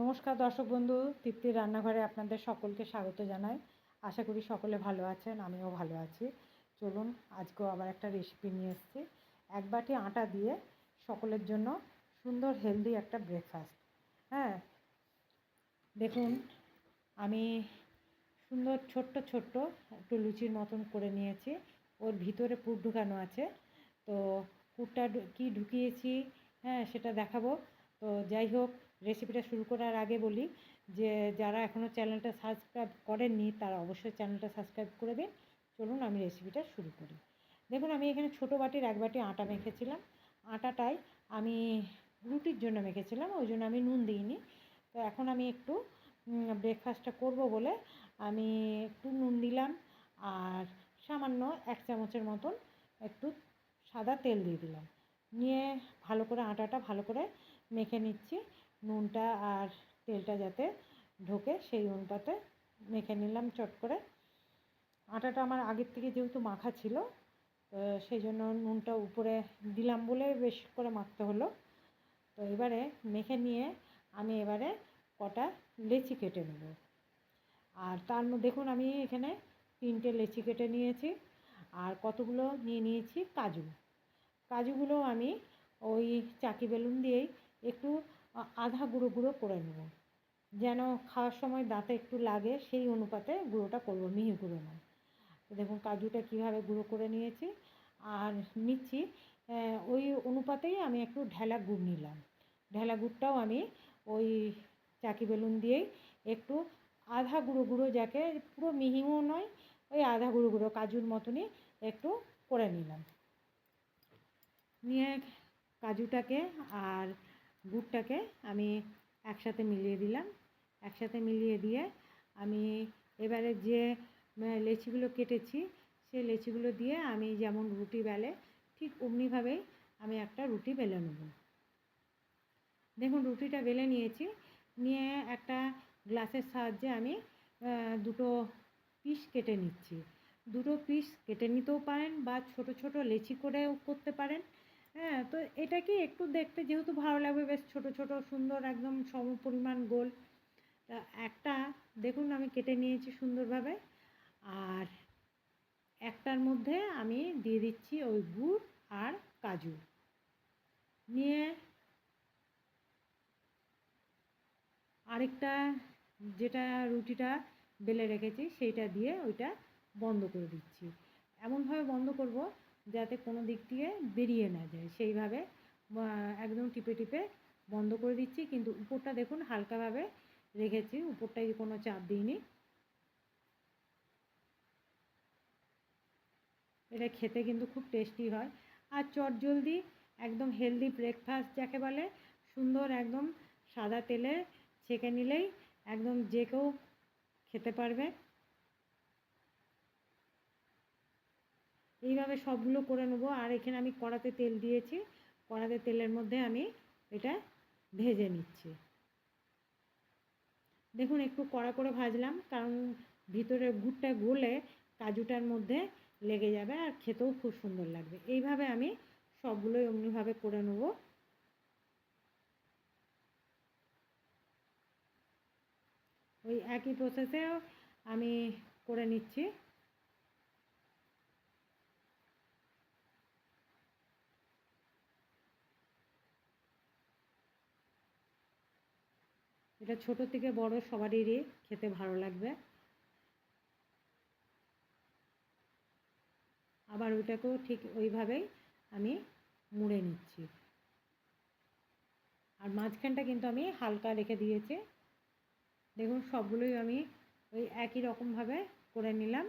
নমস্কার দর্শক বন্ধু, তৃপ্তির রান্নাঘরে আপনাদের সকলকে স্বাগত জানাই। আশা করি সকলে ভালো আছেন, আমিও ভালো আছি। চলুন আজকেও আবার একটা রেসিপি নিয়ে এসেছি। 1 বাটি আটা দিয়ে সকলের জন্য সুন্দর হেলদি একটা ব্রেকফাস্ট। হ্যাঁ, দেখুন আমি সুন্দর ছোট্ট ছোট্ট একটু লুচির মতন করে নিয়েছি। ওর ভিতরে পুর ঢুকানো আছে, তো পুরটা কি ঢুকিয়েছি সেটা দেখাবো। তো যাই হোক, রেসিপিটা শুরু করার আগে বলি যে যারা এখনও চ্যানেলটা সাবস্ক্রাইব করেননি তারা অবশ্যই চ্যানেলটা সাবস্ক্রাইব করে দিন। চলুন আমি রেসিপিটা শুরু করি। দেখুন আমি এখানে ছোটো বাটির 1 বাটি আটা মেখেছিলাম। আটাটাই আমি রুটির জন্য মেখেছিলাম, ওই জন্য আমি নুন দিইনি। তো এখন আমি একটু ব্রেকফাস্টটা করব বলে আমি একটু নুন দিলাম, আর সামান্য 1 চামচের মতন একটু সাদা তেল দিয়ে দিলাম। নিয়ে ভালো করে আটাটা ভালো করে মেখে নিচ্ছি। নুনটা আর তেলটা যাতে ঢোকে সেই অনুপাতে মেখে নিলাম চট করে। আটাটা আমার আগের থেকে যেহেতু মাখা ছিল, সেই জন্য নুনটা উপরে দিলাম বলে বেশ করে মাখতে হলো। তো এবারে মেখে নিয়ে আমি এবারে কটা লেচি কেটে নেব। আর তার মধ্যে দেখুন আমি এখানে 3টে লেচি কেটে নিয়েছি, আর কতগুলো নিয়ে নিয়েছি কাজু। কাজুগুলো আমি ওই চাকি বেলুন দিয়েই একটু আধা গুঁড়ো গুঁড়ো করে নেব, যেন খাওয়ার সময় দাঁতে একটু লাগে সেই অনুপাতে গুঁড়োটা করব, মিহি গুঁড়ো নয়। তো দেখুন কাজুটা কীভাবে গুঁড়ো করে নিয়েছি আর নিচ্ছি ওই অনুপাতেই আমি একটু ঢেলা গুড় নিলাম। ঢেলা গুড়টাও আমি ওই চাকি বেলুন দিয়েই একটু আধা গুঁড়ো গুঁড়ো, যাকে পুরো মিহিও নয়, ওই আধা গুঁড়ো গুঁড়ো কাজুর মতনই একটু করে নিলাম। নিয়ে কাজুটাকে আর গুড়টাকে আমি একসাথে মিলিয়ে দিলাম। একসাথে মিলিয়ে দিয়ে আমি এবারে যে লেচিগুলো কেটেছি সেই লেচিগুলো দিয়ে আমি যেমন রুটি বেলে ঠিক অমনিভাবেই আমি একটা রুটি বেলে নেব। দেখুন রুটিটা বেলে নিয়েছি। নিয়ে একটা গ্লাসের সাহায্যে আমি 2টো পিস কেটে নিচ্ছি। 2টো পিস কেটে নিতেও পারেন বা ছোট ছোট লেচি করেও করতে পারেন। তো এটা কি একটু দেখতে যেহেতু ভালো লাগবে, বেশ ছোট ছোট সুন্দর একদম সম পরিমাণ গোল। তা একটা দেখুন আমি কেটে নিয়েছি সুন্দরভাবে, আর একটার মধ্যে আমি দিয়ে দিচ্ছি ওই গুড় আর কাজু। নিয়ে আরেকটা যেটা রুটিটা বেলে রেখেছি সেইটা দিয়ে ওইটা বন্ধ করে দিচ্ছি। এমনভাবে বন্ধ করব যাতে কোনো দিক দিয়ে বেরিয়ে না যায়, সেইভাবে একদম টিপে টিপে বন্ধ করে দিচ্ছি। কিন্তু উপরটা দেখুন হালকাভাবে রেখেছি, উপরটায় কোনো চাপ দিইনি। এটা খেতে কিন্তু খুব টেস্টি হয় আর চটজলদি একদম হেলদি ব্রেকফাস্ট যাকে বলে, সুন্দর একদম সাদা তেলে ছেঁকে নিলেই একদম যে কেউ খেতে পারবে। এইভাবে সবগুলো করে নেব। আর এখানে আমি কড়াতে তেল দিয়েছি, কড়াতে তেলের মধ্যে আমি এটা ভেজে নিচ্ছি। দেখুন একটু কড়া করে ভাজলাম, কারণ ভিতরে গুড়টা গলে কাজুটার মধ্যে লেগে যাবে আর খেতেও খুব সুন্দর লাগবে। এইভাবে আমি সবগুলোই অমনিভাবে করে নেব। ওই একই প্রসেসেও আমি করে নিচ্ছি। এটা ছোট থেকে বড় সবারই খেতে ভালো লাগবে। আবার ওইটাকেও ঠিক ওইভাবেই আমি মুড়ে নিচ্ছি, আর মাঝখানটা কিন্তু আমি হালকা রেখে দিয়েছি। দেখুন সবগুলোই আমি ওই একই রকমভাবে করে নিলাম।